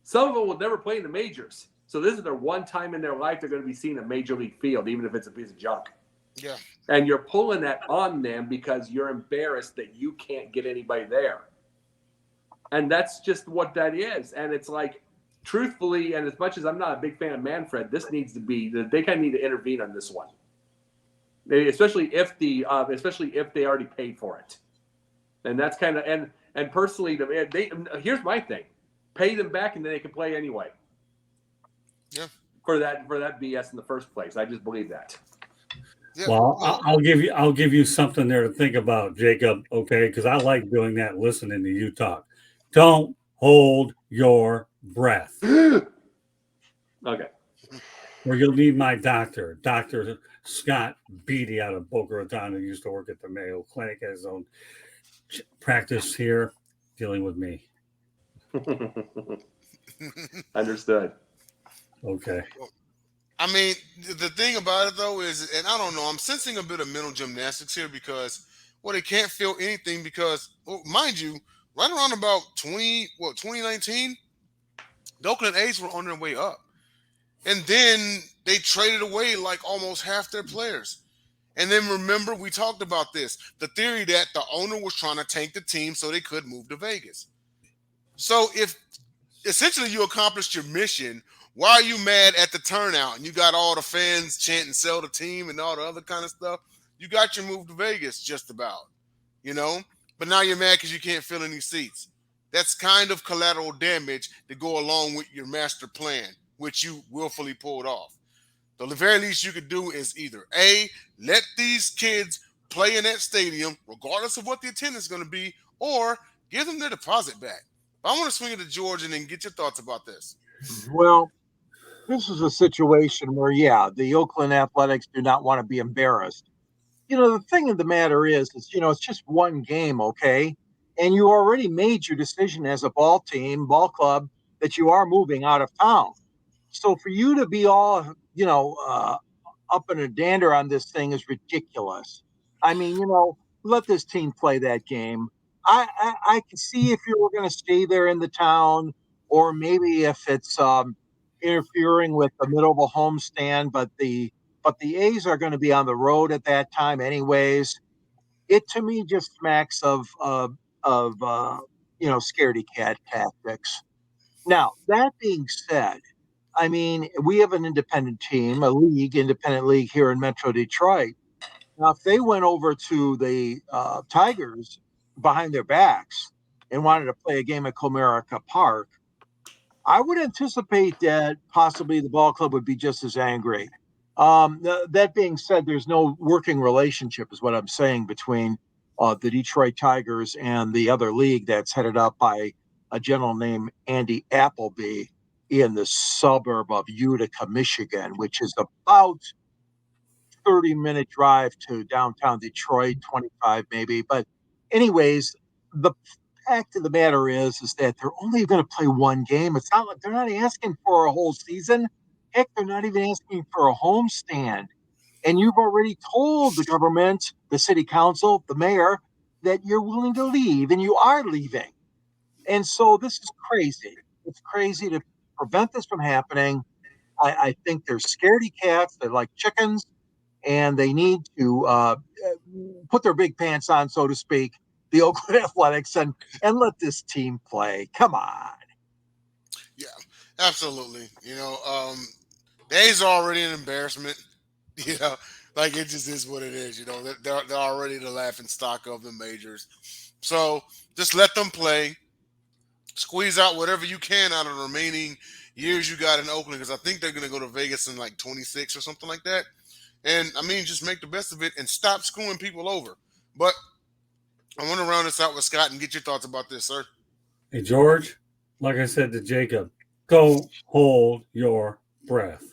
Speaker 4: Some of them will never play in the majors. So this is their one time in their life they're going to be seeing a major league field, even if it's a piece of junk.
Speaker 2: Yeah.
Speaker 4: And you're pulling that on them because you're embarrassed that you can't get anybody there. And that's just what that is. And it's like, truthfully, and as much as I'm not a big fan of Manfred, this needs to be, they kind of need to intervene on this one. Especially if they already paid for it. And that's kind of, and personally, here's my thing. Pay them back and then they can play anyway.
Speaker 2: Yeah.
Speaker 4: For that BS in the first place. I just believe that.
Speaker 1: Yeah. Well, I'll give you something there to think about, Jacob. Okay, because I like doing that. Listening to you talk. Don't hold your breath.
Speaker 4: Okay.
Speaker 1: Or you'll need my doctor, Dr. Scott Beatty out of Boca Raton, who used to work at the Mayo Clinic, has his own practice here, dealing with me.
Speaker 4: Understood.
Speaker 1: Okay.
Speaker 2: I mean, the thing about it, though, is, and I don't know, I'm sensing a bit of mental gymnastics here because, well, they can't feel anything because, well, mind you, right around about 2019, the Oakland A's were on their way up. And then they traded away like almost half their players. And then remember, we talked about this, the theory that the owner was trying to tank the team so they could move to Vegas. So if essentially you accomplished your mission, why are you mad at the turnout? And you got all the fans chanting sell the team and all the other kind of stuff. You got your move to Vegas just about, you know? But now you're mad because you can't fill any seats. That's kind of collateral damage to go along with your master plan, which you willfully pulled off. So the very least you could do is either A, let these kids play in that stadium, regardless of what the attendance is going to be, or give them their deposit back. But I want to swing it to George and then get your thoughts about this.
Speaker 3: Well, this is a situation where, yeah, the Oakland Athletics do not want to be embarrassed. You know, the thing of the matter is, it's just one game, okay? And you already made your decision as a ball club, that you are moving out of town. So for you to be all, up in a dander on this thing is ridiculous. I mean, let this team play that game. I can see if you were going to stay there in the town, or maybe if it's interfering with the middle of a homestand, but the A's are going to be on the road at that time anyways. It to me just smacks of scaredy cat tactics. Now, that being said, I mean, we have an independent team, independent league here in Metro Detroit. Now, if they went over to the Tigers behind their backs and wanted to play a game at Comerica Park, I would anticipate that possibly the ball club would be just as angry. That being said, there's no working relationship, is what I'm saying, between the Detroit Tigers and the other league that's headed up by a gentleman named Andy Appleby in the suburb of Utica, Michigan, which is about 30-minute drive to downtown Detroit, 25 maybe. But anyways, the fact of the matter is that they're only going to play one game. It's not like they're not asking for a whole season. Heck, they're not even asking for a homestand. And you've already told the government, the city council, the mayor, that you're willing to leave, and you are leaving. And so this is crazy. It's crazy to prevent this from happening. I think they're scaredy cats. They're like chickens, and they need to put their big pants on, so to speak, the Oakland Athletics, and let this team play. Come on.
Speaker 2: Yeah, absolutely. The A's are already an embarrassment. Like it just is what it is. They're already the laughing stock of the majors. So just let them play. Squeeze out whatever you can out of the remaining years you got in Oakland, because I think they're going to go to Vegas in like 26 or something like that. And, I mean, just make the best of it and stop screwing people over. But I want to round this out with Scott and get your thoughts about this, sir.
Speaker 1: Hey, George, like I said to Jacob, don't hold your breath.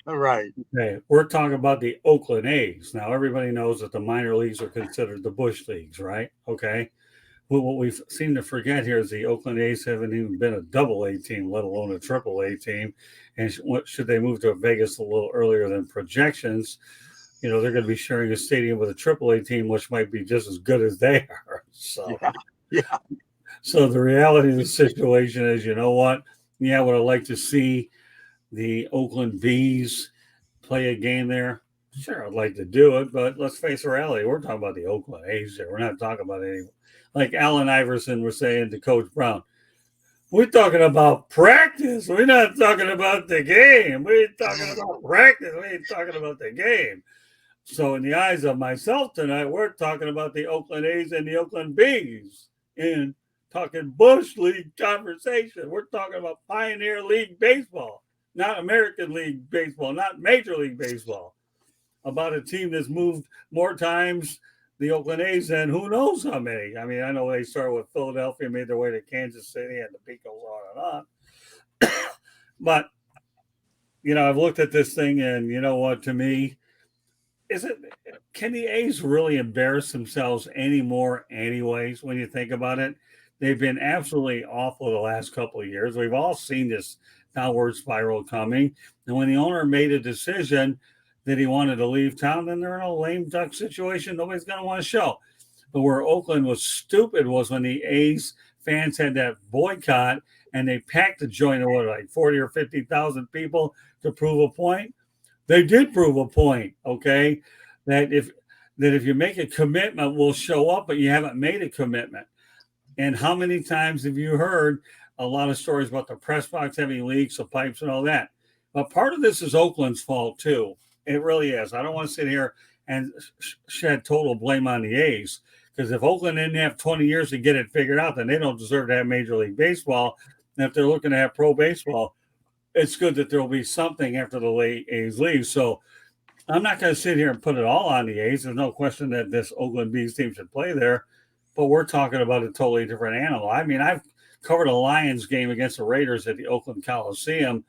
Speaker 3: Right.
Speaker 1: Okay, we're talking about the Oakland A's. Now, everybody knows that the minor leagues are considered the Bush leagues, right? Okay. Well, what we seem to forget here is the Oakland A's haven't even been a double-A team, let alone a triple-A team. And should they move to Vegas a little earlier than projections, they're going to be sharing a stadium with a triple-A team, which might be just as good as they are. So,
Speaker 3: yeah.
Speaker 1: So the reality of the situation is, you know what? Yeah, would I like to see the Oakland B's play a game there? Sure, I'd like to do it, but let's face the reality. We're talking about the Oakland A's here. We're not talking about any, like Allen Iverson was saying to Coach Brown. We're talking about practice. We're not talking about the game. We're talking about practice. We ain't talking about the game. So, in the eyes of myself tonight, we're talking about the Oakland A's and the Oakland B's in talking Bush League conversation. We're talking about Pioneer League baseball, not American League baseball, not Major League Baseball. About a team that's moved more times, the Oakland A's, than who knows how many. I mean, I know they started with Philadelphia, made their way to Kansas City, and the beat goes on and on. But, I've looked at this thing, and you know what, to me, can the A's really embarrass themselves anymore anyways when you think about it? They've been absolutely awful the last couple of years. We've all seen this downward spiral coming. And when the owner made a decision that he wanted to leave town, then they're in a lame duck situation nobody's going to want to show. But where Oakland was stupid was when the A's fans had that boycott and they packed the joint of like 40 or 50,000 people to prove a point. They did prove a point, okay, that if you make a commitment, we'll show up, but you haven't made a commitment. And how many times have you heard a lot of stories about the press box having leaks of pipes and all that? But part of this is Oakland's fault too. It really is. I don't want to sit here and shed total blame on the A's, because if Oakland didn't have 20 years to get it figured out, then they don't deserve to have Major League Baseball. And if they're looking to have pro baseball, it's good that there will be something after the late A's leave. So I'm not going to sit here and put it all on the A's. There's no question that this Oakland B's team should play there, but we're talking about a totally different animal. I mean, I've covered a Lions game against the Raiders at the Oakland Coliseum,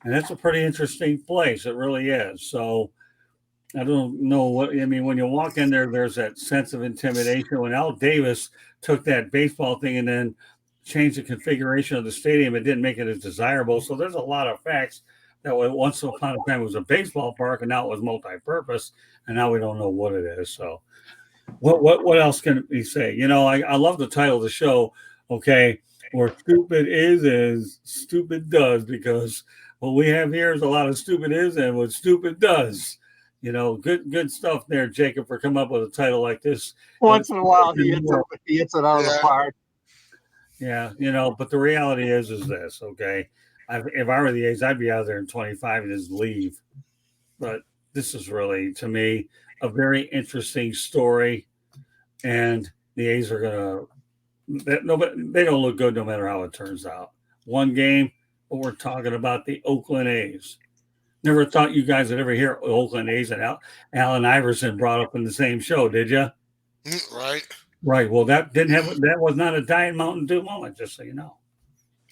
Speaker 1: and that's a pretty interesting place. It really is. So I don't know when you walk in there, there's that sense of intimidation. When Al Davis took that baseball thing and then changed the configuration of the stadium, it didn't make it as desirable. So there's a lot of facts that once upon a time it was a baseball park, and now it was multi-purpose, and now we don't know what it is. So what else can we say? I love the title of the show, okay, where stupid is stupid does, because what we have here is a lot of stupid is and what stupid does. Good stuff there, Jacob, for coming up with a title like this.
Speaker 3: Once in a while, he hits it out of the park.
Speaker 1: Yeah, but the reality is this, okay? If I were the A's, I'd be out there in 25 and just leave. But this is really, to me, a very interesting story. And the A's are going to, they don't look good no matter how it turns out. One game, but we're talking about the Oakland A's. Never thought you guys would ever hear Oakland A's and Allen Iverson brought up in the same show, did you?
Speaker 2: Right.
Speaker 1: Right. Well, that was not a Diet Mountain Dew moment, just so you know.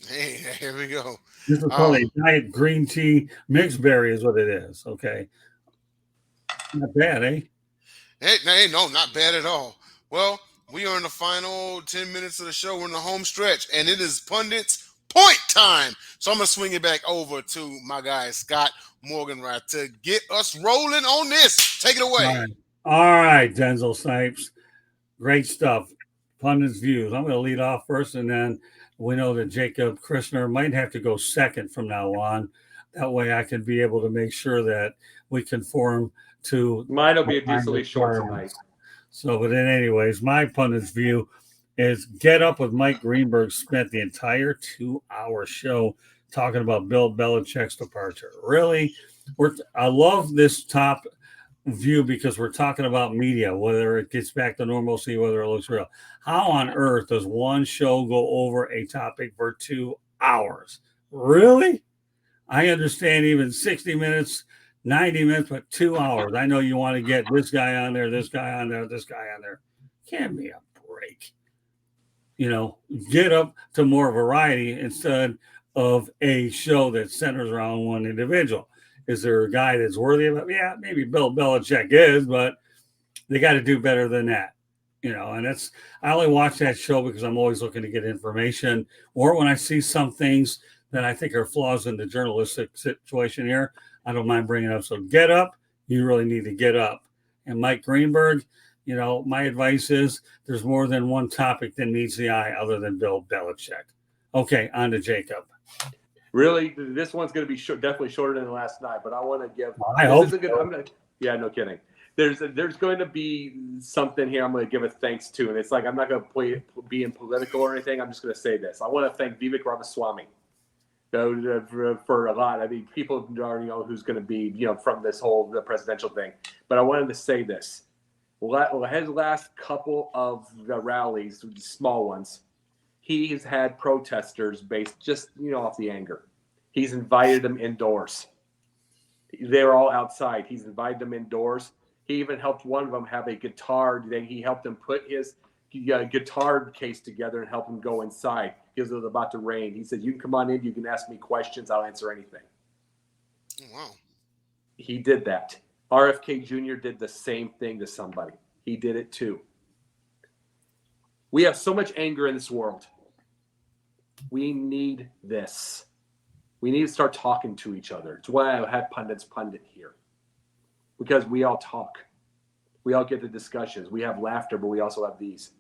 Speaker 2: Hey, here we go.
Speaker 1: This is called a Diet Green Tea Mixed Berry is what it is. Okay. Not bad, eh?
Speaker 2: Hey, no, not bad at all. Well, we are in the final 10 minutes of the show. We're in the home stretch, and it is Pundit's point time. So I'm going to swing it back over to my guy, Scott Morganwright, to get us rolling on this. Take it away.
Speaker 1: All right, Denzel Snipes. Great stuff. Pundit's views. I'm going to lead off first, and then we know that Jacob Krishner might have to go second from now on. That way I can be able to make sure that we conform to...
Speaker 4: Mine will be decently short tonight.
Speaker 1: So, but then anyways, my pundit's view is Get Up with Mike Greenberg spent the entire 2-hour show talking about Bill Belichick's departure. Really? I love this top view because we're talking about media, whether it gets back to normalcy, whether it looks real. How on earth does one show go over a topic for 2 hours? Really? I understand even 60 minutes, 90 minutes, but 2 hours. I know you want to get this guy on there, this guy on there, this guy on there. Give me a break. Get up to more variety instead of a show that centers around one individual. Is there a guy that's worthy of it? Yeah, maybe Bill Belichick is, but they got to do better than that. And I only watch that show because I'm always looking to get information, or when I see some things that I think are flaws in the journalistic situation here, I don't mind bringing it up. So Get Up, you really need to get up. And Mike Greenberg, my advice is there's more than one topic that meets the eye other than Bill Belichick. Okay, on to Jacob.
Speaker 4: Really, this one's going to be definitely shorter than last night, but I want to give.
Speaker 1: I hope so.
Speaker 4: Yeah, no kidding. There's going to be something here I'm going to give a thanks to, and it's like I'm not going to be in political or anything. I'm just going to say this. I want to thank Vivek Ramaswamy for a lot. I mean, people already know who's going to be, from this whole the presidential thing. But I wanted to say this. His last couple of the rallies, small ones, he's had protesters based just, off the anger. He's invited them indoors. They're all outside. He's invited them indoors. He even helped one of them have a guitar. He helped him put his guitar case together and help him go inside because it was about to rain. He said, "You can come on in. You can ask me questions. I'll answer anything."
Speaker 2: Wow.
Speaker 4: He did that. RFK Jr. did the same thing to somebody. He did it too. We have so much anger in this world. We need this. We need to start talking to each other. It's why I had Pundit here. Because we all talk. We all get the discussions. We have laughter, but we also have these.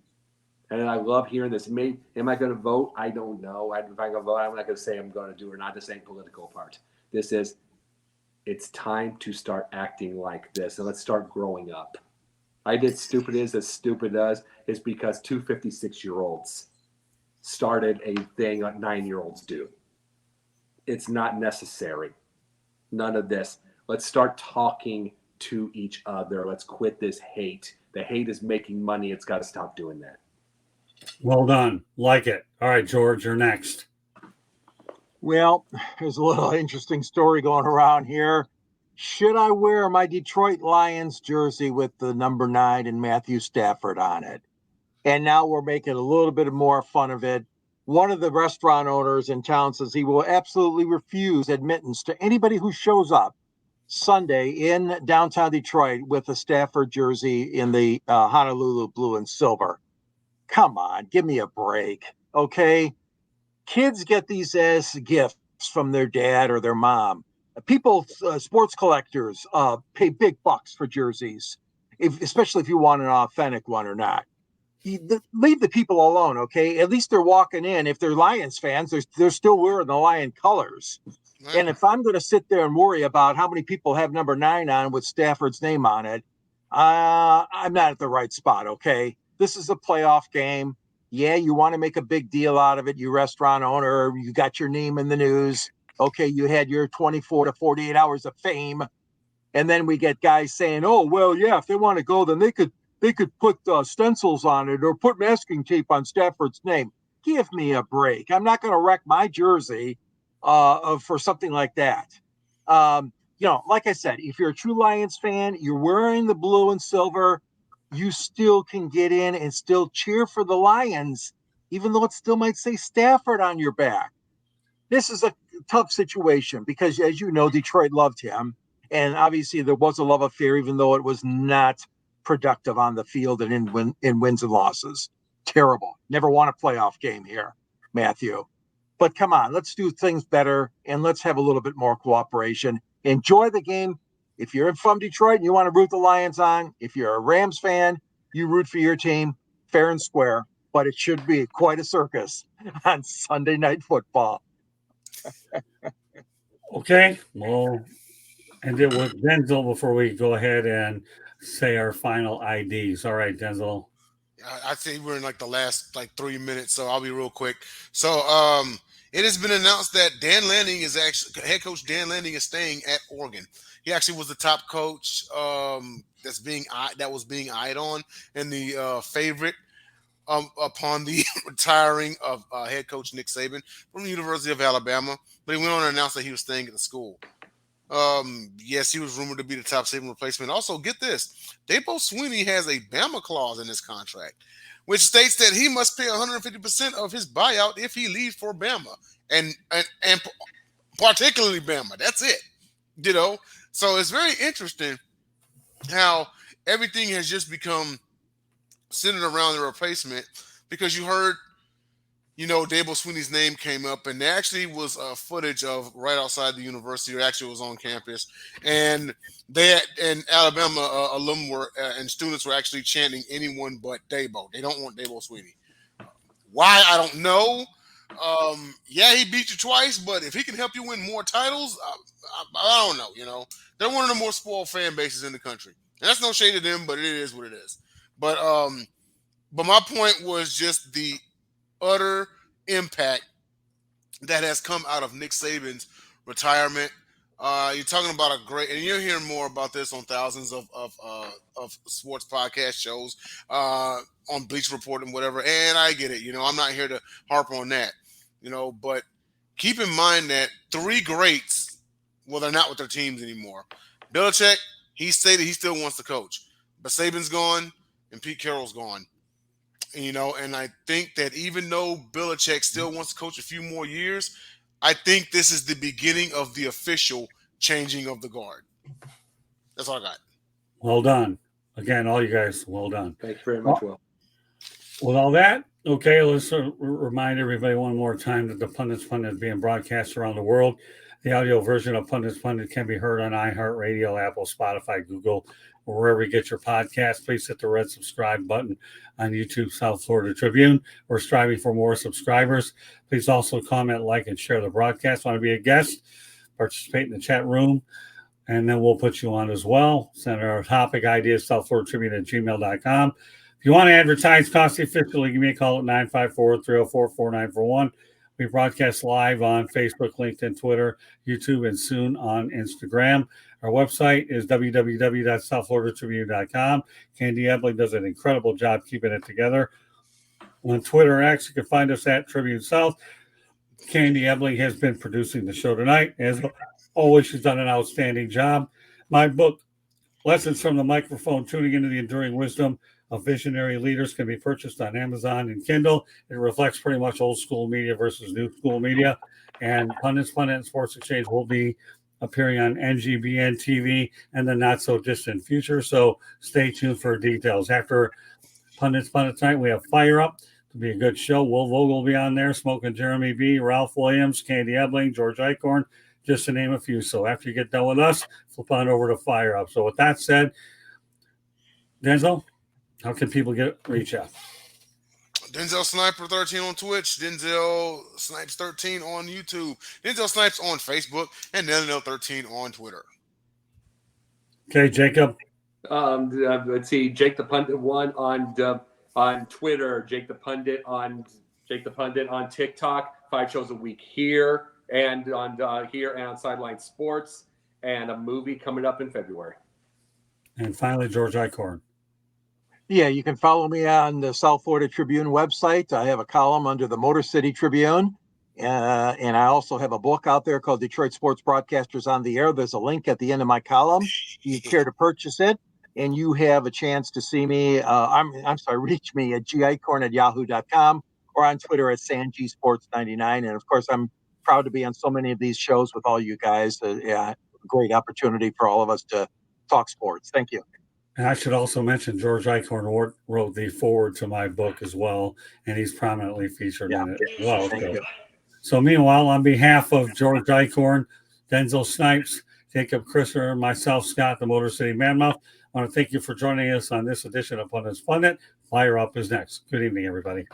Speaker 4: And I love hearing this. Am I going to vote? I don't know. If I'm going to vote, I'm not going to say I'm going to do or not. This ain't political part. It's time to start acting like this. And let's start growing up. I did stupid is as stupid as is because two 56-year-olds started a thing like 9-year-olds do. It's not necessary. None of this. Let's start talking to each other. Let's quit this hate. The hate is making money. It's got to stop doing that.
Speaker 1: Well done. Like it. All right, George, you're next.
Speaker 3: Well, there's a little interesting story going around here. Should I wear my Detroit Lions jersey with the number 9 and Matthew Stafford on it? And now we're making a little bit more fun of it. One of the restaurant owners in town says he will absolutely refuse admittance to anybody who shows up Sunday in downtown Detroit with a Stafford jersey in the Honolulu blue and silver. Come on, give me a break, okay? Kids get these as gifts from their dad or their mom. People, sports collectors, pay big bucks for jerseys, especially if you want an authentic one or not. Leave the people alone, okay? At least they're walking in. If they're Lions fans, they're still wearing the Lion colors. Right. And if I'm going to sit there and worry about how many people have number 9 on with Stafford's name on it, I'm not at the right spot, okay? This is a playoff game. Yeah, you want to make a big deal out of it, you restaurant owner. You got your name in the news. Okay, you had your 24 to 48 hours of fame. And then we get guys saying, oh, well, yeah, if they want to go, then they could put stencils on it or put masking tape on Stafford's name. Give me a break. I'm not going to wreck my jersey for something like that. Like I said, if you're a true Lions fan, you're wearing the blue and silver, you still can get in and still cheer for the Lions, even though it still might say Stafford on your back. This is a tough situation because, as you know, Detroit loved him. And obviously there was a love affair, even though it was not productive on the field and in wins and losses. Terrible. Never won a playoff game here, Matthew. But come on, let's do things better and let's have a little bit more cooperation. Enjoy the game. If you're from Detroit and you want to root the Lions on, if you're a Rams fan, you root for your team, fair and square. But it should be quite a circus on Sunday Night Football.
Speaker 1: Okay, we'll end it with Denzel before we go ahead and say our final IDs. All right, Denzel.
Speaker 2: I think we're in the last 3 minutes, so I'll be real quick. So it has been announced that head coach Dan Lanning is staying at Oregon. He actually was the top coach that was being eyed on and the favorite upon the retiring of head coach Nick Saban from the University of Alabama. But he went on to announce that he was staying at the school. Yes, he was rumored to be the top Saban replacement. Also, get this. Dabo Swinney has a Bama clause in his contract, which states that he must pay 150% of his buyout if he leaves for Bama. And particularly Bama. That's it. So it's very interesting how everything has just become centered around the replacement, because you heard, Dabo Swinney's name came up, and there actually was footage of right outside the university, or actually was on campus, and Alabama alum and students were actually chanting anyone but Dabo. They don't want Dabo Swinney. Why? I don't know, Yeah, he beat you twice, but if he can help you win more titles, I don't know. You know, they're one of the more spoiled fan bases in the country, and that's no shade to them, but it is what it is. But my point was just the utter impact that has come out of Nick Saban's retirement. You're talking about a great, and you'll hear more about this on thousands of sports podcast shows, on Bleach Report and whatever. And I get it, you know, I'm not here to harp on that, you know, but keep in mind that three greats, well, they're not with their teams anymore. Belichick, he stated he still wants to coach, but Saban's gone and Pete Carroll's gone. You know, and I think that even though Belichick still wants to coach a few more years, I think this is the beginning of the official changing of the guard. That's all I got.
Speaker 1: Well done. Again, all you guys, well done.
Speaker 4: Thanks very much, Will.
Speaker 1: With all that, okay, let's remind everybody one more time that the Pundit's Pundit is being broadcast around the world. The audio version of Pundit's Pundit can be heard on iHeartRadio, Apple, Spotify, Google, or wherever you get your podcast. Please hit the red subscribe button on YouTube South Florida Tribune. We're striving for more subscribers. Please also comment, like, and share the broadcast. Want to be a guest? Participate in the chat room, and then we'll put you on as well. Send our topic ideas, southfloridatribune@gmail.com. If you want to advertise cost efficiently, give me a call at 954-304-4941. We broadcast live on Facebook, LinkedIn, Twitter, YouTube, and soon on Instagram. Our website is www.southfloridatribune.com. Candy Ebling does an incredible job keeping it together. On Twitter X, you can find us at Tribune South. Candy Ebling has been producing the show tonight. As always, she's done an outstanding job. My book, Lessons from the Microphone, Tuning into the Enduring Wisdom of Visionary Leaders, can be purchased on Amazon and Kindle. It reflects pretty much old school media versus new school media. And Pundit's Pundit and Sports Exchange will be appearing on NGBN TV in the not so distant future. So stay tuned for details. After Pundit's Pundit tonight, we have Fire Up. It'll be a good show. Will Vogel will be on there, Smoking Jeremy B, Ralph Williams, Candy Ebling, George Eichhorn, just to name a few. So after you get done with us, flip on over to Fire Up. So with that said, Denzel, how can people reach out?
Speaker 2: Denzel Sniper 13 on Twitch, Denzel Snipes 13 on YouTube, Denzel Snipes on Facebook, and Denzel 13 on Twitter.
Speaker 1: Okay, Jacob.
Speaker 4: Let's see, Jake the Pundit 1 on Twitter, Jake the Pundit on TikTok, 5 shows a week here and on Sideline Sports, and a movie coming up in February.
Speaker 1: And finally, George Eichhorn.
Speaker 3: Yeah, you can follow me on the South Florida Tribune website. I have a column under the Motor City Tribune. And I also have a book out there called Detroit Sports Broadcasters on the Air. There's a link at the end of my column. You care to purchase it, and you have a chance to see me. Reach me at gicorn@yahoo.com or on Twitter at SanGSports99. And of course, I'm proud to be on so many of these shows with all you guys. Great opportunity for all of us to talk sports. Thank you.
Speaker 1: And I should also mention George Eichhorn wrote the foreword to my book as well, and he's prominently featured in it as well. So meanwhile, on behalf of George Eichhorn, Denzel Snipes, Jacob Christopher, myself, Scott, the Motor City Manmouth, I want to thank you for joining us on this edition of Pundit's Pundit. Fire Up is next. Good evening, everybody.